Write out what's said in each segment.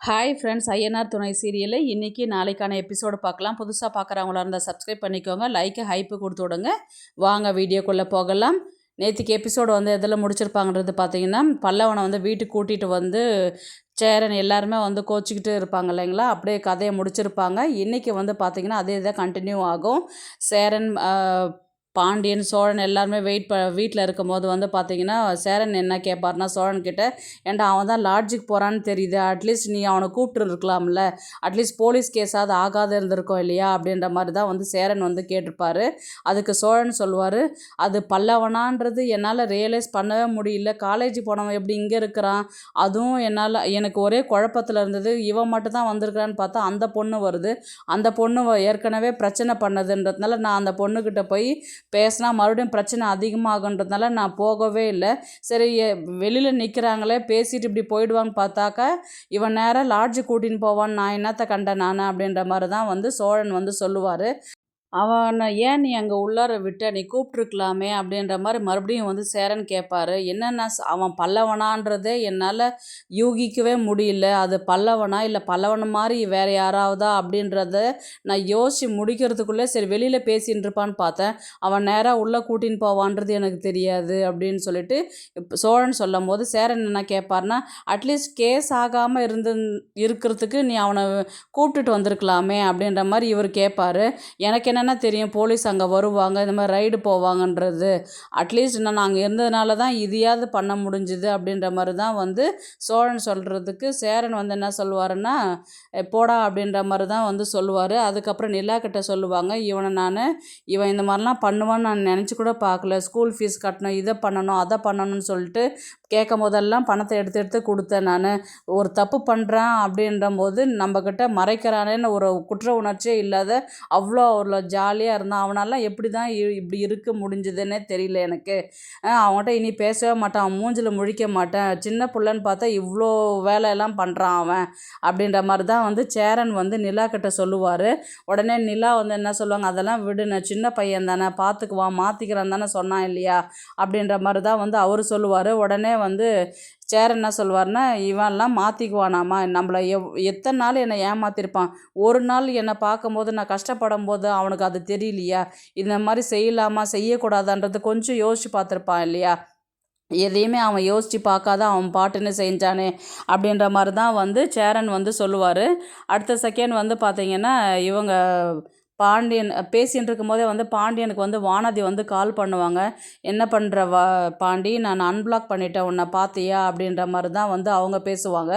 Hi friends, Ayyanar துணை சீரியலில் இன்றைக்கி நாளைக்கான எபிசோடு பார்க்கலாம். புதுசாக பார்க்குறவங்களா இருந்தால் சப்ஸ்கிரைப் பண்ணிக்கோங்க, லைக்கு ஹைப்பு கொடுத்து விடுங்க. வாங்க வீடியோக்குள்ளே போகலாம். நேற்றுக்கு எபிசோடு வந்து எதில் முடிச்சிருப்பாங்கன்றது பார்த்தீங்கன்னா, பல்லவனை வந்து வீட்டுக்கு கூட்டிகிட்டு வந்து சேரன் எல்லாருமே வந்து கோச்சிக்கிட்டு இருப்பாங்க இல்லைங்களா, அப்படியே கதையை முடிச்சிருப்பாங்க. இன்றைக்கி வந்து பார்த்திங்கன்னா அதே இதை கண்டினியூ ஆகும். சேரன் பாண்டியன் சோழன் எல்லாருமே வீட்டில் இருக்கும்போது வந்து பார்த்திங்கன்னா, சேரன் என்ன கேட்பார்னா சோழன்கிட்ட, ஏன்டா அவன் தான் லாட்ஜுக்கு போகிறான்னு தெரியுது, அட்லீஸ்ட் நீ அவனை கூப்பிட்டு இருக்கலாம்ல, அட்லீஸ்ட் போலீஸ் கேஸாவது ஆகாத இருந்திருக்கோம் இல்லையா அப்படின்ற மாதிரி தான் வந்து சேரன் வந்து கேட்டிருப்பாரு. அதுக்கு சோழன் சொல்லுவார், அது பல்லவனான்றது என்னால் ரியலைஸ் பண்ணவே முடியல, காலேஜ் போனவன் எப்படி இங்கே இருக்கிறான், அதுவும் எனக்கு ஒரே குழப்பத்தில் இருந்தது, இவன் மட்டும் தான் வந்திருக்கிறான்னு பார்த்தா அந்த பொண்ணு வருது, அந்த பொண்ணு ஏற்கனவே பிரச்சனை பண்ணதுன்றதுனால நான் அந்த பொண்ணுக்கிட்ட போய் பேசினா மறுபடியும் பிரச்சனை அதிகமாகுன்றதுனால நான் போகவே இல்லை. சரி, வெளியில் நிற்கிறாங்களே பேசிட்டு இப்படி போயிடுவான்னு பார்த்தாக்கா இவன் நேராக லாட்ஜு கூட்டின்னு போவான்னு நான் என்னத்தை கண்டேன் நான் அப்படின்ற மாதிரி தான் வந்து சோழன் வந்து சொல்லுவார். அவனை ஏன் நீ அங்கே உள்ளார விட்ட, நீ கூப்பிட்ருக்கலாமே அப்படின்ற மாதிரி மறுபடியும் வந்து சேரன் கேட்பார். என்னென்னா அவன் பல்லவனான்றதே என்னால் யூகிக்கவே முடியல, அது பல்லவனா இல்லை பல்லவன் மாதிரி வேறு யாராவதா அப்படின்றத நான் யோசித்து முடிக்கிறதுக்குள்ளே சரி வெளியில் பேசின்னு இருப்பான்னு பார்த்தேன், அவன் நேராக உள்ளே கூட்டின்னு போவான்றது எனக்கு தெரியாது அப்படின்னு சொல்லிட்டு சோழன் சொல்லும் போது சேரன் என்ன கேட்பார்னா, அட்லீஸ்ட் கேஸ் ஆகாமல் இருக்கிறதுக்கு நீ அவனை கூப்பிட்டுட்டு வந்திருக்கலாமே அப்படின்ற மாதிரி இவர் கேட்பார். எனக்கு என்னென்னா தெரியும் போலீஸ் அங்கே வருவாங்க, இந்த மாதிரி ரைடு போவாங்கன்றது, அட்லீஸ்ட் நான் அங்கே இருந்ததுனால தான் இதையாவது பண்ண முடிஞ்சுது அப்படின்ற மாதிரி தான் வந்து சோழன் சொல்கிறதுக்கு சேரன் வந்து என்ன சொல்லுவாருன்னா, போடா அப்படின்ற மாதிரி தான் வந்து சொல்லுவார். அதுக்கப்புறம் நிலா கிட்ட சொல்லுவாங்க, இவன் இந்த மாதிரிலாம் பண்ணுவான்னு நான் நினச்சி கூட பார்க்கல, ஸ்கூல் ஃபீஸ் கட்டணும், இதை பண்ணணும் அதை பண்ணணும்னு சொல்லிட்டு கேட்கும் போதெல்லாம் பணத்தை எடுத்து எடுத்து கொடுத்தேன், நான் ஒரு தப்பு பண்ணுறேன் அப்படின்ற போது நம்மக்கிட்ட மறைக்கிறானேன்னு ஒரு குற்ற உணர்ச்சியே இல்லாத அவ்வளோ அவ்வளோ ஜாலியாக இருந்தான். அவனாலாம் எப்படி தான் இப்படி இருக்க முடிஞ்சதுன்னே தெரியல எனக்கு. அவன்கிட்ட இனி பேசவே மாட்டான், அவன் மூஞ்சில் முழிக்க மாட்டேன், சின்ன பிள்ளைன்னு பார்த்தா இவ்வளோ வேலையெல்லாம் பண்ணுறான் அவன் அப்படின்ற மாதிரி தான் வந்து சேரன் வந்து நிலா கிட்ட சொல்லுவார். உடனே நிலா வந்து என்ன சொல்லுவாங்க, அதெல்லாம் விடு, நான் சின்ன பையன் தானே பார்த்துக்குவான், மாற்றிக்கிறான் தானே சொன்னான் இல்லையா அப்படின்ற மாதிரி தான் வந்து அவர் சொல்லுவார். உடனே வந்து சேரன் என்ன சொல்வார்னா, இவன்லாம் மாற்றிக்குவானாமா, நம்மளை எத்தனை நாள் என்னை ஏமாற்றிருப்பான், ஒரு நாள் என்னை பார்க்கும்போது நான் கஷ்டப்படும் போது அவனுக்கு அது தெரியலையா, இந்த மாதிரி செய்யலாமா செய்யக்கூடாதான்றது கொஞ்சம் யோசித்து பார்த்துருப்பான் இல்லையா, எதையுமே அவன் யோசித்து பார்க்காத அவன் பாட்டுன்னு செஞ்சானே அப்படின்ற மாதிரி தான் வந்து சேரன் வந்து சொல்லுவார். அடுத்த செகண்ட் வந்து பார்த்திங்கன்னா இவங்க பாண்டியன் பேசின்னு இருக்கும்போதே வந்து பாண்டியனுக்கு வந்து வானதி வந்து கால் பண்ணுவாங்க. என்ன பண்ணுற பாண்டி, நான் அன்பிளாக் பண்ணிட்டேன், உன்னை பார்த்தியா அப்படின்ற மாதிரி தான் வந்து அவங்க பேசுவாங்க.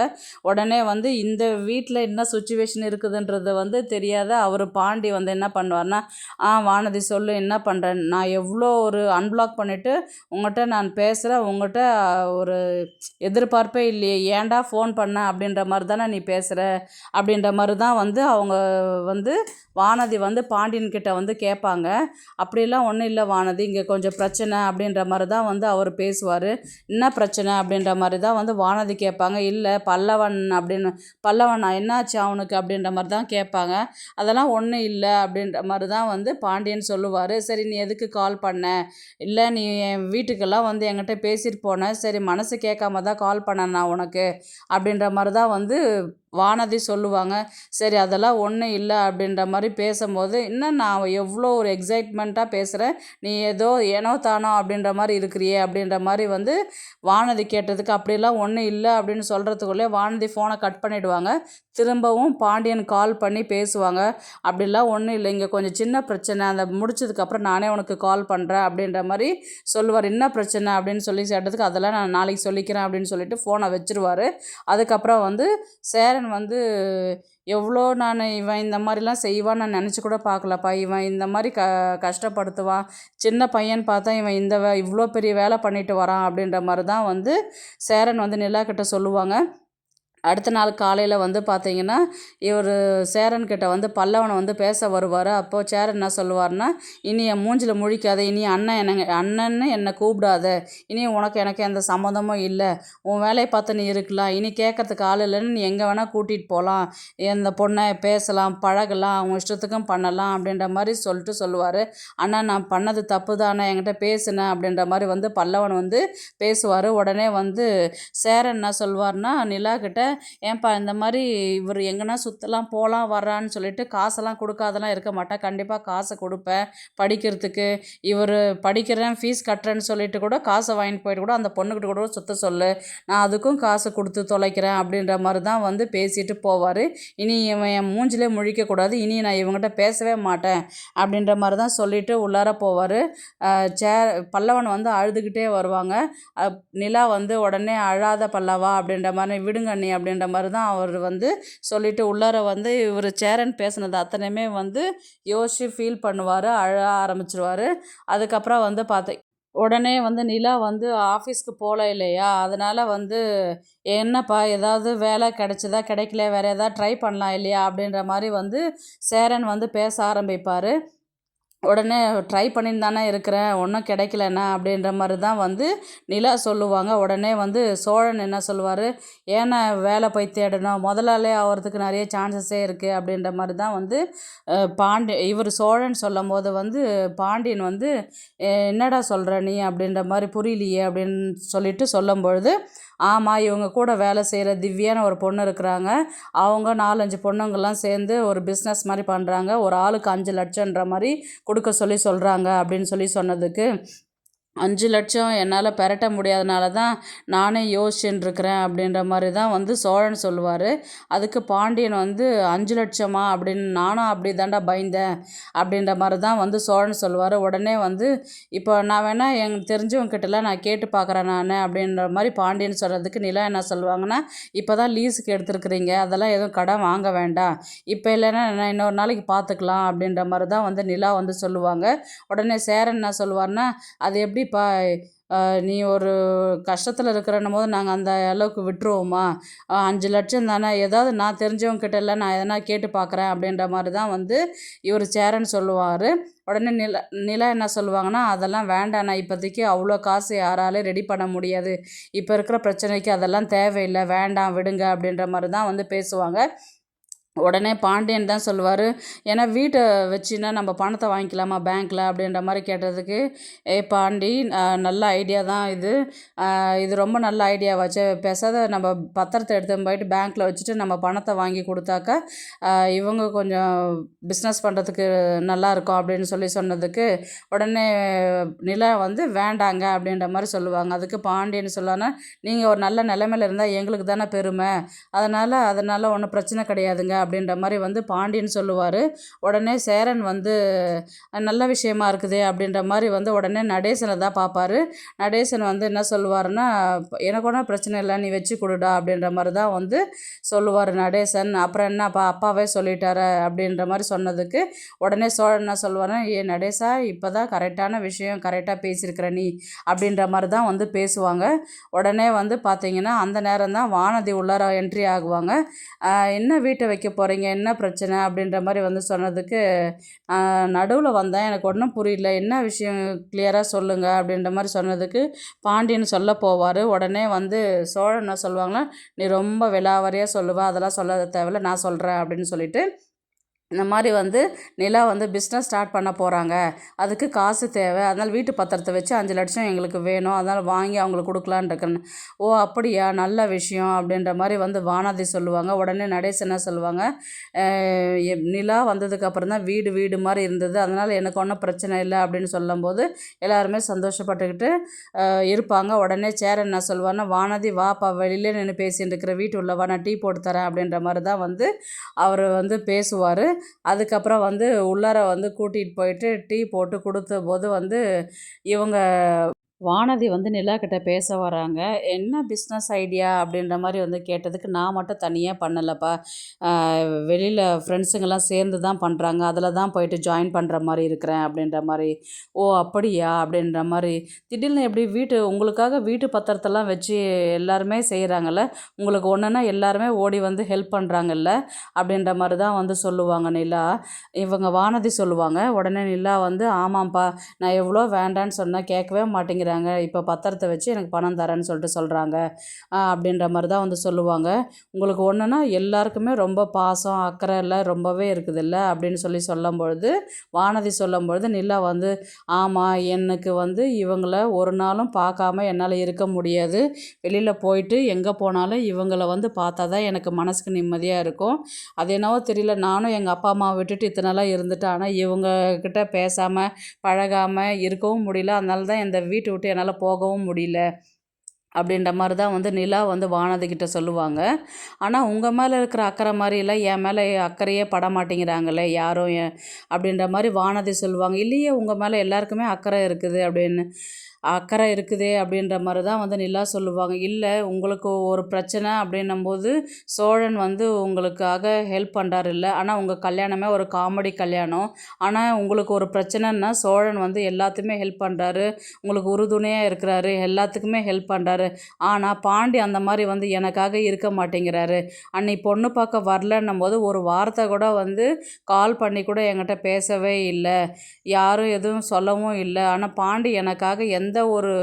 உடனே வந்து இந்த வீட்டில் என்ன சுச்சுவேஷன் இருக்குதுன்றது வந்து தெரியாத அவர் பாண்டி வந்து என்ன பண்ணுவார்னா, வானதி சொல்லு என்ன பண்ணுறேன், நான் எவ்வளோ ஒரு அன்பிளாக் பண்ணிவிட்டு உங்கள்கிட்ட நான் பேசுகிறேன், உங்கள்கிட்ட ஒரு எதிர்பார்ப்பே இல்லையே, ஏன்டா ஃபோன் பண்ண அப்படின்ற மாதிரி தானே நீ பேசுகிற அப்படின்ற மாதிரி தான் வந்து அவங்க வந்து வானதி வந்து பாண்டியன்கிட்ட வந்து கேட்பாங்க. அப்படிலாம் ஒன்றும் இல்லை வானதி, இங்கே கொஞ்சம் பிரச்சனை அப்படின்ற மாதிரி தான் வந்து அவர் பேசுவார். என்ன பிரச்சனை அப்படின்ற மாதிரி தான் வந்து வானதி கேட்பாங்க. இல்லை பல்லவனா என்னாச்சு அவனுக்கு அப்படின்ற மாதிரி தான் கேட்பாங்க. அதெல்லாம் ஒன்றும் இல்லை அப்படின்ற மாதிரி தான் வந்து பாண்டியன் சொல்லுவார். சரி நீ எதுக்கு கால் பண்ண, இல்லை நீ என் வீட்டுக்கெல்லாம் வந்து என்கிட்ட பேசிட்டு போன, சரி மனசு கேட்காம தான் கால் பண்ணேன் நான் உனக்கு அப்படின்ற மாதிரி தான் வந்து வானதி சொல்லுவாங்க. சரி அதெல்லாம் ஒன்றும் இல்லை அப்படின்ற மாதிரி பேசும்போது, இன்னும் நான் எவ்வளோ ஒரு எக்ஸைட்மெண்ட்டாக பேசுகிறேன், நீ ஏதோ ஏனோ தானோ அப்படின்ற மாதிரி இருக்கிறியே அப்படின்ற மாதிரி வந்து வானதி கேட்டதுக்கு, அப்படிலாம் ஒன்றும் இல்லை அப்படின்னு சொல்கிறதுக்குள்ளே வானதி ஃபோனை கட் பண்ணிவிடுவாங்க. திரும்பவும் பாண்டியன் கால் பண்ணி பேசுவாங்க. அப்படிலாம் ஒன்றும் இல்லை, இங்கே கொஞ்சம் சின்ன பிரச்சனை, அந்த முடிச்சதுக்கப்புறம் நானே உனக்கு கால் பண்ணுறேன் அப்படின்ற மாதிரி சொல்லுவார். என்ன பிரச்சனை அப்படின்னு சொல்லி கேட்டதுக்கு, அதெல்லாம் நான் நாளைக்கு சொல்லிக்கிறேன் அப்படின்னு சொல்லிட்டு ஃபோனை வச்சுருவார். அதுக்கப்புறம் வந்து சேரன் வந்து எவ்வளோ இவன் இந்த மாதிரிலாம் செய்வான்னு நான் நினச்சி கூட பார்க்கலப்பா, இவன் இந்த மாதிரி கஷ்டப்படுத்துவான், சின்ன பையன் பார்த்தா இவன் இவ்வளோ பெரிய வேலை பண்ணிட்டு வரான் அப்படின்ற மாதிரி தான் வந்து சேரன் வந்து நிலா கிட்ட சொல்லுவாங்க. அடுத்த நாள் காலையில் வந்து பார்த்திங்கன்னா இவர் சேரன்கிட்ட வந்து பல்லவனை வந்து பேச வருவார். அப்போது சேரன் என்ன சொல்லுவார்னா, இனி என் மூஞ்சில் முழிக்காத, இனி அண்ணன்னு என்னை கூப்பிடாத, இனி எனக்கு எந்த சம்மந்தமும் இல்லை, உன் வேலையை பார்த்து நீ இருக்கலாம், இனி கேட்கறதுக்கு ஆள் இல்லைன்னு நீ எங்கே வேணால் கூட்டிகிட்டு போகலாம், இந்த பொண்ணை பேசலாம் பழகலாம் அவங்க இஷ்டத்துக்கும் பண்ணலாம் அப்படின்ற மாதிரி சொல்லுவார். அண்ணா நான் பண்ணது தப்பு தானே, என்கிட்ட பேசுனேன் அப்படின்ற மாதிரி வந்து பல்லவன் வந்து பேசுவார். உடனே வந்து சேரன் என்ன சொல்வார்னா நிலா கிட்ட, ஏன்பா இந்த மாதிரி இவர் எங்கன்னா சுற்றலாம் போகலாம் வர்றான்னு சொல்லிட்டு காசெல்லாம் கொடுக்காதெல்லாம் இருக்க மாட்டேன், கண்டிப்பாக காசை கொடுப்பேன் படிக்கிறதுக்கு. இவர் படிக்கிறேன் ஃபீஸ் கட்டுறேன்னு சொல்லிட்டு கூட காசை வாங்கிட்டு போயிட்டு கூட அந்த பொண்ணுக்கிட்ட கூட சுற்ற சொல்லு, நான் அதுக்கும் காசு கொடுத்து தொலைக்கிறேன் அப்படின்ற மாதிரி தான் வந்து பேசிட்டு போவார். இனி இவன் என் மூஞ்சிலே முழிக்கக்கூடாது, இனி நான் இவங்ககிட்ட பேசவே மாட்டேன் அப்படின்ற மாதிரி தான் சொல்லிட்டு உள்ளார போவார். பல்லவன் வந்து அழுதுகிட்டே வருவாங்க. நிலா வந்து உடனே அழாத பல்லவா அப்படின்ற மாதிரி, விடுங்க நீ அப்படின்ற மாதிரி தான் அவர் வந்து சொல்லிட்டு உள்ளார வந்து இவர் சேரன் பேசுனது அத்தனையுமே வந்து யோசிச்சு ஃபீல் பண்ணுவார், அழ ஆரம்பிச்சிருவார். அதுக்கப்புறம் வந்து உடனே வந்து நிலா வந்து ஆஃபீஸ்க்கு போகல இல்லையா, அதனால் வந்து என்னப்பா ஏதாவது வேலை கிடைச்சதா, கிடைக்கல வேறு ஏதாவது ட்ரை பண்ணலாம் இல்லையா அப்படின்ற மாதிரி வந்து சேரன் வந்து பேச ஆரம்பிப்பார். உடனே ட்ரை பண்ணின்னு தானே இருக்கிறேன், ஒன்றும் கிடைக்கலண்ணா அப்படின்ற மாதிரி தான் வந்து நிலா சொல்லுவாங்க. உடனே வந்து சோழன் என்ன சொல்லுவார், ஏன்னா வேலை போய் தேடணும், முதலாளி ஆகிறதுக்கு நிறைய சான்சஸே இருக்குது அப்படின்ற மாதிரி தான் வந்து இவர் சோழன் சொல்லும் போது வந்து பாண்டியன் வந்து என்னடா சொல்கிற நீ அப்படின்ற மாதிரி புரியலையே அப்படின்னு சொல்லிட்டு சொல்லும்பொழுது, ஆமாம் இவங்க கூட வேலை செய்கிற திவ்யான்னு ஒரு பொண்ணு இருக்கிறாங்க, அவங்க 4-5 பொண்ணுங்கள்லாம் சேர்ந்து ஒரு பிஸ்னஸ் மாதிரி பண்ணுறாங்க, ஒரு ஆளுக்கு 5 லட்சன்ற மாதிரி கொடுக்க சொல்கிறாங்க அப்படின்னு சொன்னதுக்கு, 5 லட்சம் என்னால் பெரட்ட முடியாதனால தான் நானே யோசிச்சுன்னு இருக்கிறேன் அப்படின்ற மாதிரி தான் வந்து சோழன் சொல்லுவார். அதுக்கு பாண்டியன் வந்து 5 லட்சமா அப்படின்னு, நானும் அப்படி தாண்டா பயந்தேன் அப்படின்ற மாதிரி தான் வந்து சோழன் சொல்லுவார். உடனே வந்து இப்போ நான் வேணால் எனக்கு தெரிஞ்சவங்ககிட்டலாம் நான் கேட்டு பார்க்குறேன் நான் அப்படின்ற மாதிரி பாண்டியன் சொல்கிறதுக்கு நிலா என்ன சொல்லுவாங்கன்னா, இப்போ தான் லீஸுக்கு எடுத்துருக்குறீங்க, அதெல்லாம் எதுவும் கடன் வாங்க வேண்டாம், இப்போ இல்லைன்னா நான் இன்னொரு நாளைக்கு பார்த்துக்கலாம் அப்படின்ற மாதிரி தான் வந்து நிலா வந்து சொல்லுவாங்க. உடனே சேரன் என்ன சொல்லுவார்னா, அது எப்படிப்பா நீ ஒரு கஷ்டத்தில் இருக்கிறன்னும் போது நாங்கள் அந்த அளவுக்கு விட்டுருவோமா, 5 லட்சம் தானே, ஏதாவது நான் தெரிஞ்சவங்ககிட்ட இல்லை நான் எதனா கேட்டு பார்க்குறேன் அப்படின்ற மாதிரி தான் வந்து இவர் சேரன் சொல்லுவார். உடனே நிலா என்ன சொல்லுவாங்கன்னா, அதெல்லாம் வேண்டாம், நான் இப்போதைக்கு அவ்வளோ காசு யாராலையும் ரெடி பண்ண முடியாது, இப்போ இருக்கிற பிரச்சனைக்கு அதெல்லாம் தேவையில்லை, வேண்டாம் விடுங்க அப்படின்ற மாதிரி தான் வந்து பேசுவாங்க. உடனே பாண்டியன் தான் சொல்லுவார், ஏன்னா வீட்டை வச்சுன்னா நம்ம பணத்தை வாங்கிக்கலாமா பேங்க்கில் அப்படின்ற மாதிரி கேட்டதுக்கு, பாண்டி நல்ல ஐடியா தான் இது, இது ரொம்ப நல்ல ஐடியாவாச்சு, பேசாத நம்ம பத்திரத்தை எடுத்து போயிட்டு பேங்க்கில் வச்சுட்டு நம்ம பணத்தை வாங்கி கொடுத்தாக்கா இவங்க கொஞ்சம் பிஸ்னஸ் பண்ணுறதுக்கு நல்லாயிருக்கும் அப்படின்னு சொன்னதுக்கு, உடனே நிலா வந்து வேண்டாங்க அப்படின்ற மாதிரி சொல்லுவாங்க. அதுக்கு பாண்டியன் சொல்லுவாங்கன்னா, நீங்கள் ஒரு நல்ல நிலைமையில் இருந்தால் எங்களுக்கு தானே பெருமை, அதனால் ஒன்றும் பிரச்சனை கிடையாதுங்க அப்படின்ற மாதிரி வந்து பாண்டியன் சொல்லுவார். உடனே சேரன் வந்து நல்ல விஷயமா இருக்குது அப்படின்ற மாதிரி வந்து உடனே நடேசனை தான் பார்ப்பார். நடேசன் வந்து என்ன சொல்லுவாருன்னா, எனக்கு ஒன்றும் பிரச்சனை இல்லை, நீ வச்சு கொடுடா அப்படின்ற மாதிரி தான் வந்து சொல்லுவார் நடேசன். அப்புறம் என்னப்பா அப்பாவே சொல்லிட்டாரு அப்படின்ற மாதிரி சொன்னதுக்கு, உடனே சோழன் என்ன சொல்லுவாருன்னா, நடேசா இப்போ தான் கரெக்டான விஷயம் கரெக்டாக பேசியிருக்கிற நீ அப்படின்ற மாதிரி தான் வந்து பேசுவாங்க. உடனே வந்து பார்த்திங்கன்னா அந்த நேரம் தான் வானதி உள்ளார என்ட்ரி ஆகுவாங்க. என்ன வீட்டை வைக்க போகிறீங்க, என்ன பிரச்சனை அப்படின்ற மாதிரி வந்து சொன்னதுக்கு, நடுவில் வந்தேன், எனக்கு ஒன்றும் புரியல, என்ன விஷயம் கிளியராக சொல்லுங்கள் அப்படின்ற மாதிரி சொன்னதுக்கு பாண்டியன் சொல்ல போவார். உடனே வந்து சோழன் என்ன சொல்லுவாங்கன்னா, நீ ரொம்ப விலாவரியாக சொல்லுவ, அதெல்லாம் சொல்ல தேவையில்ல, நான் சொல்கிறேன் அப்படின்னு சொல்லிட்டு, இந்த மாதிரி வந்து நிலா வந்து பிஸ்னஸ் ஸ்டார்ட் பண்ண போகிறாங்க, அதுக்கு காசு தேவை, அதனால் வீட்டு பத்திரத்தை வச்சு 5 லட்சம் எங்களுக்கு வேணும், அதனால் வாங்கி அவங்களுக்கு கொடுக்கலான்னு இருக்கேன்னு. ஓ அப்படியா, நல்ல விஷயம் அப்படின்ற மாதிரி வந்து வானதி சொல்லுவாங்க. உடனே நடேசன் என்ன சொல்லுவாங்க, நிலா வந்ததுக்கப்புறம் தான் வீடு மாதிரி இருந்தது, அதனால் எனக்கு ஒன்றும் பிரச்சனை இல்லை அப்படின்னு சொல்லும்போது எல்லாருமே சந்தோஷப்பட்டுக்கிட்டு இருப்பாங்க. உடனே சேரன் என்ன சொல்லுவான்னா, வானதி வாப்பா வெளியிலே நின்று பேசிட்டு இருக்கிற, வீட்டு உள்ளவா நான் டீ போட்டு தரேன் அப்படின்ற மாதிரி தான் வந்து அவர் வந்து பேசுவார். அதுக்கப்புறம் வந்து உள்ளார வந்து கூட்டிகிட்டு போயிட்டு டீ போட்டு கொடுத்த போது வந்து இவங்க வானதி வந்து நிலா கிட்ட பேச வராங்க. என்ன பிஸ்னஸ் ஐடியா அப்படின்ற மாதிரி வந்து கேட்டதுக்கு, நான் மட்டும் தனியாக பண்ணலப்பா, வெளியில் ஃப்ரெண்ட்ஸுங்கெல்லாம் சேர்ந்து தான் பண்ணுறாங்க, அதில் தான் போயிட்டு ஜாயின் பண்ணுற மாதிரி இருக்கிறேன் அப்படின்ற மாதிரி. ஓ அப்படியா அப்படின்ற மாதிரி, திடீர்னு எப்படி உங்களுக்காக வீட்டு பத்திரத்தெல்லாம் வச்சு எல்லாருமே செய்கிறாங்கல்ல, உங்களுக்கு ஒன்றுன்னா எல்லாருமே ஓடி வந்து ஹெல்ப் பண்ணுறாங்கல்ல அப்படின்ற மாதிரி தான் வந்து சொல்லுவாங்க நிலா. இவங்க வானதி சொல்லுவாங்க. உடனே நிலா வந்து, ஆமாம்ப்பா நான் எவ்வளோ வேண்டான்னு சொன்னால் கேட்கவே மாட்டேங்கிற, மாட்டேங்கிறாங்க, இப்போ பத்திரத்தை வச்சு எனக்கு பணம் தரேன்னு சொல்லிட்டு சொல்கிறாங்க அப்படின்ற மாதிரி தான் வந்து சொல்லுவாங்க. உங்களுக்கு ஒன்றுனா எல்லாருக்குமே ரொம்ப பாசம் அக்கறை எல்லாம் ரொம்பவே இருக்குதுல்ல அப்படின்னு சொல்லும்பொழுது வானதி சொல்லும்பொழுது நிலா வந்து ஆமாம், எனக்கு வந்து இவங்கள ஒரு நாளும் பார்க்காம என்னால் இருக்க முடியாது. வெளியில் போயிட்டு எங்கே போனாலும் இவங்கள வந்து பார்த்தா தான் எனக்கு மனசுக்கு நிம்மதியாக இருக்கும். அது என்னவோ தெரியல, நானும் எங்கள் அப்பா அம்மாவை விட்டுட்டு இத்தனை நாளாக இருந்துட்டேன். ஆனால் இவங்கக்கிட்ட பேசாமல் பழகாமல் இருக்கவும் முடியல. அதனால தான் இந்த வீட்டை விட்டு என்னால் போகவும் முடியல அப்படின்ற மாதிரி தான் வந்து நிலா வந்து வானதிக்கிட்ட சொல்லுவாங்க. ஆனால் உங்கள் மேலே இருக்கிற அக்கறை மாதிரிலாம் என் மேலே அக்கறையே பட மாட்டேங்கிறாங்களே யாரும் அப்படின்ற மாதிரி வானதி சொல்லுவாங்க. இல்லையே, உங்கள் மேலே எல்லாருக்குமே அக்கறை இருக்குது அப்படின்னு. அக்கறை இருக்குதே அப்படின்ற மாதிரி தான் வந்து நிலா சொல்லுவாங்க. இல்லை, உங்களுக்கு ஒரு பிரச்சனை அப்படின்னும்போது சோழன் வந்து உங்களுக்காக ஹெல்ப் பண்ணுறாரு இல்லை, ஆனால் உங்கள் கல்யாணமே ஒரு காமெடி கல்யாணம். ஆனால் உங்களுக்கு ஒரு பிரச்சனைன்னா சோழன் வந்து எல்லாத்துக்குமே ஹெல்ப் பண்ணுறாரு, உங்களுக்கு உறுதுணையாக இருக்கிறாரு, எல்லாத்துக்குமே ஹெல்ப் பண்ணுறாரு. ஆனால் பாண்டி அந்த மாதிரி வந்து எனக்காக இருக்க மாட்டேங்கிறாரு. அன்னைக்கு பொண்ணு பார்க்க வரலன்னும் போது ஒரு வார்த்தை கூட வந்து கால் பண்ணி கூட என்கிட்ட பேசவே இல்லை, யாரும் எதுவும் சொல்லவும் இல்லை. ஆனால் பாண்டி எனக்காக எந்த ஒரு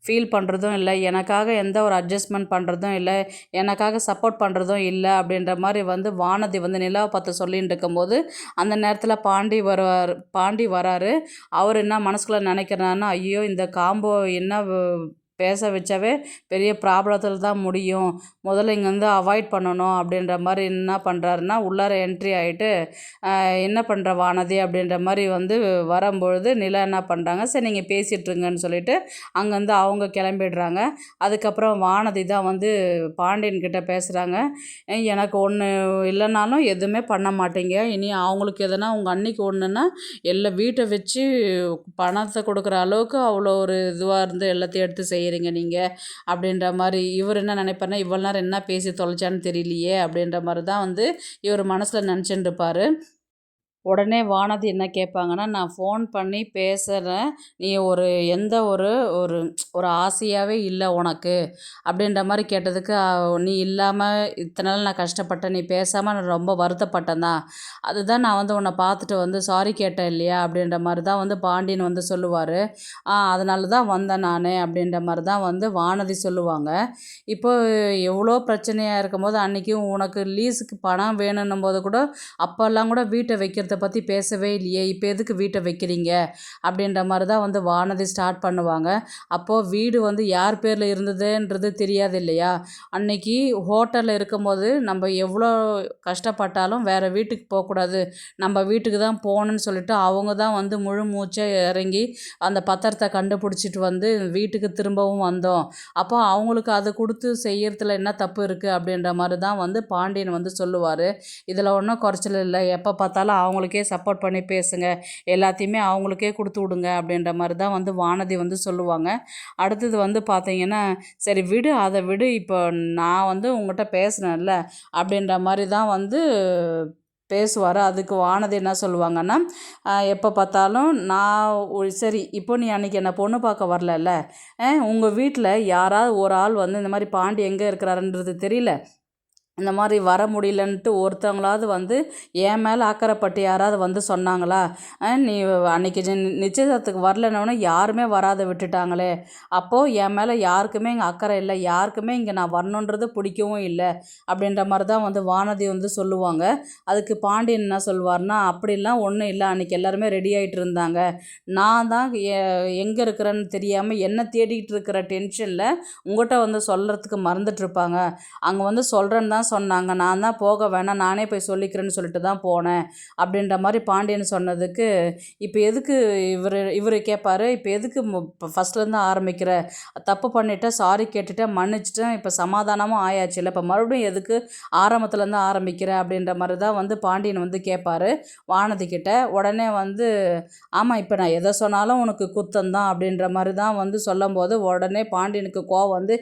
ஃபீல் பண்ணுறதும் இல்லை, எனக்காக எந்த ஒரு அட்ஜஸ்ட்மெண்ட் பண்ணுறதும் இல்லை, எனக்காக சப்போர்ட் பண்ணுறதும் இல்லை அப்படின்ற மாதிரி வந்து வானதி வந்து நிலாவை பார்த்து சொல்லிட்டு இருக்கும்போது அந்த நேரத்தில் பாண்டி வராரு. அவர் என்ன மனசுக்குள்ளே நினைக்கிறாருன்னா, ஐயோ இந்த காம்போ என்ன பேச வச்சாவே பெரிய ப்ராப்ளத்தில் தான் முடியும், முதல்ல இங்கேருந்து அவாய்ட் பண்ணணும் அப்படின்ற மாதிரி என்ன பண்ணுறாருன்னா உள்ளார என்ட்ரி ஆகிட்டு என்ன பண்ணுற வானதி அப்படின்ற மாதிரி வந்து வரும்பொழுது நிலா என்ன பண்ணுறாங்க, சரி நீங்கள் பேசிகிட்ருங்கன்னு சொல்லிட்டு அங்கேருந்து அவங்க கிளம்பிடுறாங்க. அதுக்கப்புறம் வானதி தான் வந்து பாண்டியன்கிட்ட பேசுகிறாங்க. எனக்கு ஒன்று இல்லைனாலும் எதுவுமே பண்ண மாட்டீங்க, இனி அவங்களுக்கு எதனா உங்கள் அன்னைக்கு ஒன்றுன்னா எல்லா வீட்டை வச்சு பணத்தை கொடுக்குற அளவுக்கு அவ்வளோ ஒரு இதுவாக இருந்து எல்லாத்தையும் எடுத்து செய்கிறீங்க நீங்கள் அப்படின்ற மாதிரி. இவர் என்ன நினைப்பாருன்னா, இவ்வளோ நேரம் என்ன பேசி தொலைச்சான்னு தெரியலையே அப்படின்ற மாதிரி தான் வந்து இவர் மனசில் நினச்சிட்டு இருப்பார். உடனே வானதி என்ன கேட்பாங்கன்னா, நான் ஃபோன் பண்ணி பேசுகிறேன், நீ ஒரு எந்த ஒரு ஒரு ஒரு ஆசையாகவே இல்லை உனக்கு அப்படின்ற மாதிரி கேட்டதுக்கு, நீ இல்லாமல் இத்தனை நாள் நான் கஷ்டப்பட்டேன், நீ பேசாமல் நான் ரொம்ப வருத்தப்பட்டேன் தான், அதுதான் நான் வந்து உன்னை பார்த்துட்டு வந்து சாரி கேட்டேன் இல்லையா அப்படின்ற மாதிரி தான் வந்து பாண்டியன் வந்து சொல்லுவார். அதனால தான் வந்தேன் நான் அப்படின்ற மாதிரி தான் வந்து வானதி சொல்லுவாங்க. இப்போ எவ்வளோ பிரச்சனையாக இருக்கும்போது அன்றைக்கும் உனக்கு லீஸுக்கு பணம் வேணுன்னும் போது கூட அப்போல்லாம் கூட வீட்டை வைக்கிறத பற்றி பேசவே இல்லையே, இப்போ எதுக்கு வீட்டை வைக்கிறீங்க அப்படின்ற மாதிரி தான் வந்து வானதி ஸ்டார்ட் பண்ணுவாங்க. அப்போது வீடு வந்து யார் பேரில் இருந்ததுன்றது தெரியாது இல்லையா, அன்னைக்கு ஹோட்டலில் இருக்கும்போது நம்ம எவ்வளோ கஷ்டப்பட்டாலும் வேறு வீட்டுக்கு போகக்கூடாது, நம்ம வீட்டுக்கு தான் போகணுன்னு சொல்லிட்டு அவங்க தான் வந்து முழு மூச்சை இறங்கி அந்த பத்திரத்தை கண்டுபிடிச்சிட்டு வந்து வீட்டுக்கு திரும்பவும் வந்தோம். அப்போ அவங்களுக்கு அதை கொடுத்து செய்யறதுல என்ன தப்பு இருக்குது அப்படின்ற மாதிரி தான் வந்து பாண்டியன் வந்து சொல்லுவார். இதில் ஒன்றும் குறைச்சல் இல்லை, எப்போ பார்த்தாலும் அவங்களுக்கே சப்போர்ட் பண்ணி பேசுங்க, எல்லாத்தையுமே அவங்களுக்கே கொடுத்து விடுங்க அப்படின்ற மாதிரி தான் வந்து வானதி வந்து சொல்லுவாங்க. அடுத்தது வந்து பார்த்தீங்கன்னா, சரி விடு அதை விடு, இப்போ நான் வந்து உங்கள்கிட்ட பேசுனேன்ல அப்படின்ற மாதிரி தான் வந்து பேசுவார். அதுக்கு வானதி என்ன சொல்லுவாங்கன்னா, எப்போ பார்த்தாலும் சரி இப்போ நீ அன்றைக்கி என்னை பொண்ணு பார்க்க வரலல்ல, உங்கள் வீட்டில் யாராவது ஒரு ஆள் வந்து இந்த மாதிரி பாண்டி எங்கே இருக்கிறாருன்றது தெரியல, இந்த மாதிரி வர முடியலன்ட்டு ஒருத்தவங்களாவது வந்து என் மேலே அக்கறைப்பட்டு யாராவது வந்து சொன்னாங்களா, நீ அன்றைக்கி நிச்சயதார்த்தத்துக்கு வரலன்னொன்னே யாருமே வராத விட்டுட்டாங்களே, அப்போது என் மேலே யாருக்குமே இங்கே அக்கறை இல்லை, யாருக்குமே இங்கே நான் வரணுன்றது பிடிக்கவும் இல்லை அப்படின்ற மாதிரி தான் வந்து வானதி வந்து சொல்லுவாங்க. அதுக்கு பாண்டியன் என்ன சொல்லுவார்னா, அப்படிலாம் ஒன்றும் இல்லை, அன்றைக்கி எல்லாருமே ரெடி ஆகிட்டு இருந்தாங்க, நான் தான் எங்கே இருக்கிறேன்னு தெரியாமல் என்ன தேடிக்கிட்டு இருக்கிற டென்ஷனில் உங்கள்கிட்ட வந்து சொல்கிறதுக்கு மறந்துட்டுருப்பாங்க, அங்கே வந்து சொல்கிறேன்னு தான் சொன்னாங்க, நான் தான் போக வேணாம் நானே போய் சொல்லிக்கிறேன்னு சொல்லிட்டு தான் போனேன் அப்படின்ற மாதிரி பாண்டியன் சொன்னதுக்கு, இப்போ எதுக்கு இவர் கேட்பார், இப்போ எதுக்கு ஃபஸ்ட்லேருந்து ஆரம்பிக்கிற, தப்பு பண்ணிவிட்டேன், சாரி கேட்டுட்டேன், மன்னிச்சிட்டேன், இப்போ சமாதானமும் ஆயாச்சு இல்லை, இப்போ மறுபடியும் எதுக்கு ஆரம்பத்துலேருந்து ஆரம்பிக்கிற அப்படின்ற மாதிரி தான் வந்து பாண்டியன் வந்து கேட்பார் வானதி கிட்ட. உடனே வந்து ஆமாம், இப்போ நான் எதை சொன்னாலும் உனக்கு குத்தந்தான் அப்படின்ற மாதிரி தான் வந்து சொல்லும்போது உடனே பாண்டியனுக்கு கோவம் வந்து,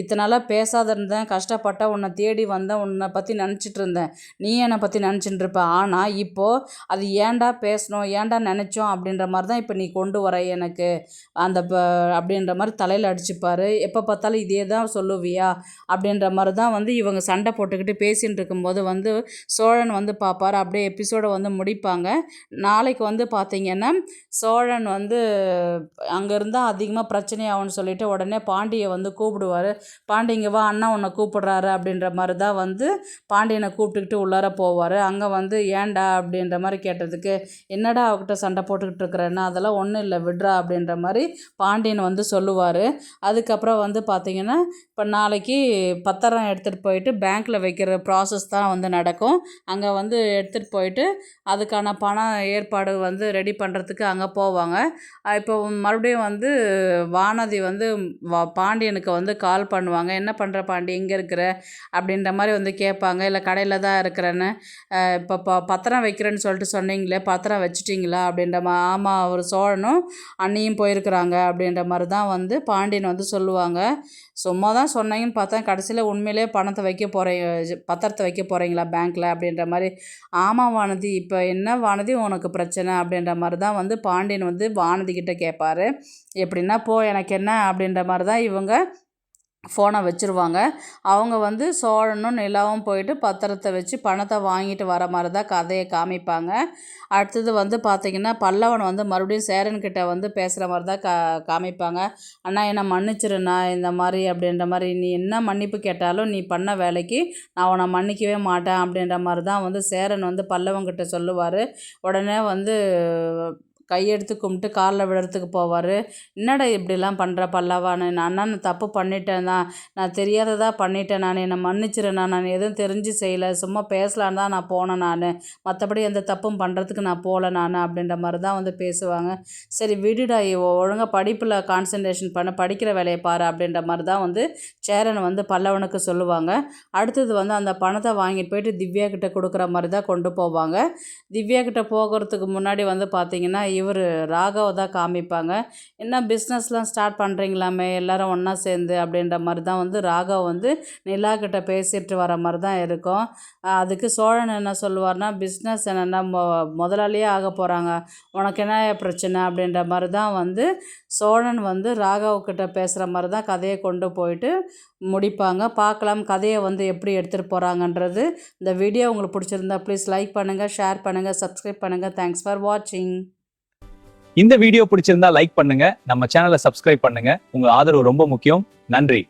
இத்தனை நாளாக பேசாத இருந்தேன், கஷ்டப்பட்ட உன்னை தேடி வந்து தான் உன்னை பற்றி நினச்சிட்டு இருந்தேன், நீ என்னை பற்றி நினச்சிட்டு இருப்ப. ஆனால் இப்போது அது ஏன்டா பேசணும், ஏன்டா நினச்சோம் அப்படின்ற மாதிரி தான் இப்போ நீ கொண்டு வர எனக்கு அந்த அப்படின்ற மாதிரி தலையில் அடிச்சுப்பார். எப்போ பார்த்தாலும் இதே தான் சொல்லுவியா அப்படின்ற மாதிரி தான் வந்து இவங்க சண்டை போட்டுக்கிட்டு பேசிகிட்டு இருக்கும்போது வந்து சோழன் வந்து பார்ப்பார். அப்படியே எபிசோடை வந்து முடிப்பாங்க. நாளைக்கு வந்து பார்த்திங்கன்னா சோழன் வந்து அங்கே இருந்தால் அதிகமாக பிரச்சனையாகும்னு சொல்லிட்டு உடனே பாண்டியை வந்து கூப்பிடுவார். பாண்டிங்க வா, அண்ணா உன்னை கூப்பிடுறாரு அப்படின்ற மாதிரி தான் வந்து பாண்டியனை கூப்பிட்டுக்கிட்டு உள்ளார போவார். அங்கே வந்து ஏன்டா அப்படின்ற மாதிரி கேட்டதுக்கு, என்னடா அவகிட்ட சண்டை போட்டுக்கிட்டு இருக்கிறேன்னா, அதெல்லாம் ஒன்றும் இல்லை விட்றா அப்படின்ற மாதிரி பாண்டியன் வந்து சொல்லுவார். அதுக்கப்புறம் வந்து பார்த்திங்கன்னா இப்போ நாளைக்கு பத்திரம் எடுத்துகிட்டு போயிட்டு பேங்க்கில் வைக்கிற ப்ராசஸ் தான் வந்து நடக்கும். அங்கே வந்து எடுத்துகிட்டு போயிட்டு அதுக்கான பணம் ஏற்பாடு வந்து ரெடி பண்ணுறதுக்கு அங்கே போவாங்க. இப்போ மறுபடியும் வந்து வானதி வந்து பாண்டியனுக்கு வந்து கால் பண்ணுவாங்க. என்ன பண்ணுற பாண்டி, எங்கே இருக்கிற அப்படின்ற மாதிரி வந்து கேட்பாங்க. இல்லை கடையில் தான் இருக்கிறேன்னு. இப்போ பத்திரம் வைக்கிறேன்னு சொல்லிட்டு சொன்னீங்களே, பத்திரம் வச்சுட்டிங்களா அப்படின்ற ஆமாம், அவர் சோழனும் அண்ணியும் போயிருக்கிறாங்க அப்படின்ற மாதிரி தான் வந்து பாண்டியன் வந்து சொல்லுவாங்க. சும்மா தான் சொன்னீங்கன்னு பார்த்தா கடைசியில் உண்மையிலே பணத்தை வைக்க பத்திரத்தை வைக்க போகிறீங்களா பேங்க்கில் அப்படின்ற மாதிரி. ஆமாம் வானதி, இப்போ என்ன வானதி உனக்கு பிரச்சனை அப்படின்ற மாதிரி தான் வந்து பாண்டியன் வந்து வானதி கிட்ட கேட்பார். எப்படின்னா போ எனக்கு என்ன அப்படின்ற மாதிரி தான் இவங்க ஃபோனை வச்சுருவாங்க. அவங்க வந்து சோழனும் நிலாவும் போயிட்டு பத்திரத்தை வச்சு பணத்தை வாங்கிட்டு வர மாதிரி தான் கதையை காமிப்பாங்க. அடுத்தது வந்து பார்த்திங்கன்னா பல்லவன் வந்து மறுபடியும் சேரன்கிட்ட வந்து பேசுகிற மாதிரி தான் காமிப்பாங்க. அண்ணா என்னை மன்னிச்சிருண்ணா இந்த மாதிரி அப்படின்ற மாதிரி, நீ என்ன மன்னிப்பு கேட்டாலும் நீ பண்ண வேலைக்கு நான் உன்னை மன்னிக்கவே மாட்டேன் அப்படின்ற மாதிரி தான் வந்து சேரன் வந்து பல்லவன்கிட்ட சொல்லுவார். உடனே வந்து கையெடுத்து கும்பிட்டு காலில் விடுறதுக்கு போவார். என்னடா இப்படிலாம் பண்ணுற பல்லவான்னு, நான் தப்பு பண்ணிட்டேன் தான், நான் தெரியாததாக பண்ணிட்டேன், நான் என்னை மன்னிச்சிருண்ணா, நான் எதுவும் தெரிஞ்சு செய்யலை, சும்மா பேசலான்னு தான் நான் போனேன், மற்றபடி எந்த தப்பும் பண்ணுறதுக்கு நான் போகல அப்படின்ற மாதிரி தான் வந்து பேசுவாங்க. சரி விடுடா, ஒழுங்காக படிப்பில் கான்சன்ட்ரேஷன் பண்ண, படிக்கிற வேலையை பாரு அப்படின்ற மாதிரி தான் வந்து சேரன் வந்து பல்லவனுக்கு சொல்லுவாங்க. அடுத்தது வந்து அந்த பணத்தை வாங்கிட்டு போயிட்டு திவ்யா கிட்ட கொடுக்குற மாதிரி தான் கொண்டு போவாங்க. திவ்யா கிட்ட போகிறதுக்கு முன்னாடி வந்து பார்த்திங்கன்னா இவர் ராகவ தான் காமிப்பாங்க. என்ன பிஸ்னஸ்லாம் ஸ்டார்ட் பண்ணுறீங்களாமே எல்லோரும் ஒன்றா சேர்ந்து அப்படின்ற மாதிரி தான் வந்து ராகவ் வந்து நிலா கிட்ட பேசிட்டு வர மாதிரி தான் இருக்கும். அதுக்கு சோழன் என்ன சொல்லுவார்னா, பிஸ்னஸ் என்னென்னா முதலாளியே ஆக போகிறாங்க, உனக்கு என்ன பிரச்சனை அப்படின்ற மாதிரி தான் வந்து சோழன் வந்து ராகவ்கிட்ட பேசுகிற மாதிரி தான் கதையை கொண்டு போயிட்டு முடிப்பாங்க. பார்க்கலாம் கதையை வந்து எப்படி எடுத்துகிட்டு போகிறாங்கன்றது. இந்த வீடியோ உங்களுக்கு பிடிச்சிருந்தா ப்ளீஸ் லைக் பண்ணுங்கள், ஷேர் பண்ணுங்கள், சப்ஸ்கிரைப் பண்ணுங்கள். தேங்க்ஸ் ஃபார் வாட்சிங். இந்த வீடியோ பிடிச்சிருந்தா லைக் பண்ணுங்க, நம்ம சேனலை சப்ஸ்கிரைப் பண்ணுங்க. உங்க ஆதரவு ரொம்ப முக்கியம். நன்றி.